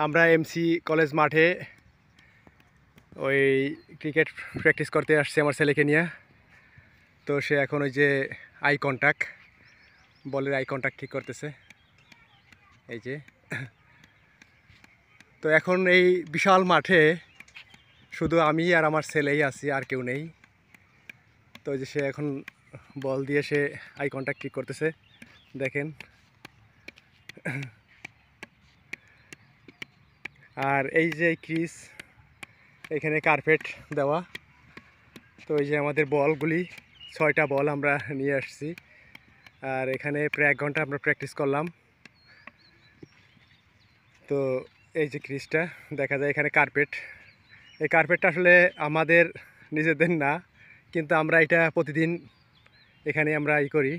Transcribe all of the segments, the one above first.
আমরা MC college মাঠে ওই ক্রিকেট প্র্যাকটিস করতে আসছি আমার ছেলেকে নিয়ে। তো সে এখন ওই যে বলের আই কন্ট্যাক্ট ঠিক করতেছে, এই যে। তো এখন এই বিশাল মাঠে শুধু আমি আর আমার ছেলেই আছি, আর কেউ নেই। তো ওই যে সে এখন বল দিয়ে সে আই কন্ট্যাক্ট ঠিক করতেছে, দেখেন। আর এই যে ক্রিজ, এখানে কার্পেট দেওয়া। তো এই যে আমাদের বলগুলি 6টা বল আমরা নিয়ে আসছি, আর এখানে প্রায় 1 ঘন্টা আমরা প্র্যাকটিস করলাম। তো এই যে ক্রিজটা দেখা যায়, এখানে কার্পেট। এই কার্পেটটা আসলে আমাদের নিজেদের না, কিন্তু আমরা এটা প্রতিদিন এখানে আমরা করি,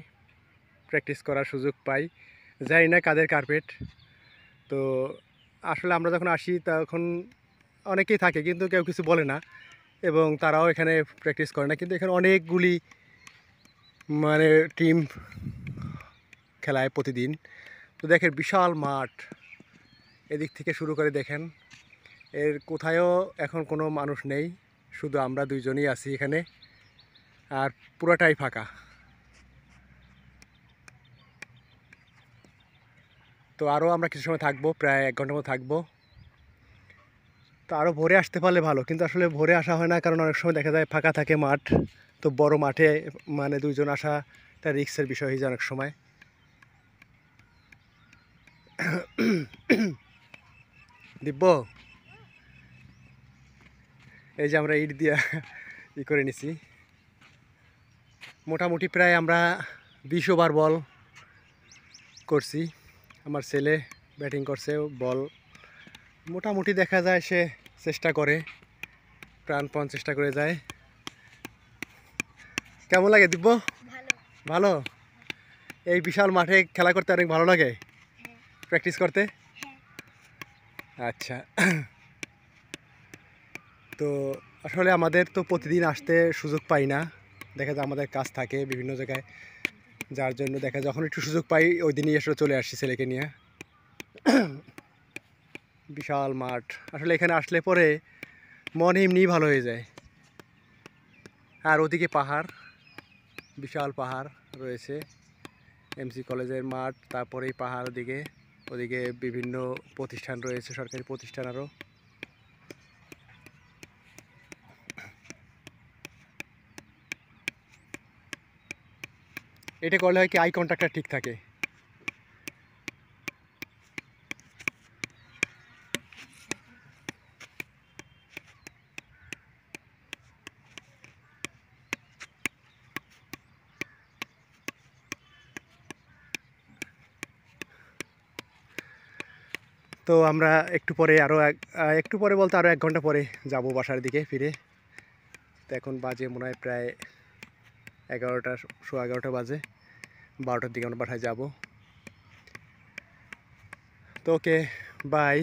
প্র্যাকটিস করার সুযোগ পাই। জানি না কাদের কার্পেট। তো আসলে আমরা যখন আসি তখন অনেকেই থাকে, কিন্তু কেউ কিছু বলে না, এবং তারাও এখানে প্র্যাকটিস করে না। কিন্তু এখানে অনেকগুলি মানে টিম খেলায় প্রতিদিন। তো দেখেন বিশাল মাঠ, এদিক থেকে শুরু করে দেখেন, এর কোথায়ও এখন কোনো মানুষ নেই, শুধু আমরা দুইজনই আছি এখানে, আর পুরোটাই ফাঁকা। তো আরও আমরা কিছু সময় থাকবো, প্রায় 1 ঘন্টার মতো থাকবো। তো আরও ভোরে আসতে পারলে ভালো, কিন্তু আসলে ভোরে আসা হয় না, কারণ অনেক সময় দেখা যায় ফাঁকা থাকে মাঠ। তো বড় মাঠে মানে দুইজন আসা একটা রিস্কের বিষয় হয়ে যায় অনেক সময়। দিব্য, এই যে আমরা ইট দিয়া করে নিছি। মোটামুটি প্রায় আমরা 20 ওভার বল করছি। আমার ছেলে ব্যাটিং করছে, বল মোটামুটি দেখা যায় সে চেষ্টা করে, প্রাণপণ চেষ্টা করে যায়। কেমন লাগে দিব্য? ভালো। এই বিশাল মাঠে খেলা করতে অনেক ভালো লাগে, প্র্যাকটিস করতে। আচ্ছা। তো আসলে আমাদের তো প্রতিদিন আসতে সুযোগ পাই না, দেখা যায় আমাদের কাজ থাকে বিভিন্ন জায়গায়, যার জন্য দেখা যখন একটু সুযোগ পাই ওই দিনই এসে চলে আসছি ছেলেকে নিয়ে। বিশাল মাঠ, আসলে এখানে আসলে পরে মন এমনিই ভালো হয়ে যায়। আর ওদিকে পাহাড়, বিশাল পাহাড় রয়েছে, এমসি কলেজের মাঠ, তারপরেই পাহাড় ওদিকে বিভিন্ন প্রতিষ্ঠান রয়েছে, সরকারি প্রতিষ্ঠান আরও। এটা করলে হয় কি, আই কন্ট্যাক্টটা ঠিক থাকে। তো আমরা একটু পরে একটু পরে বলতে আরও 1 ঘন্টা পরে যাব বাসার দিকে ফিরে। তো এখন বাজে মনে হয় প্রায় 11টা, 11:15 বাজে। 12টার দিকে আমরা বাসায় যাব। তো ওকে, বাই।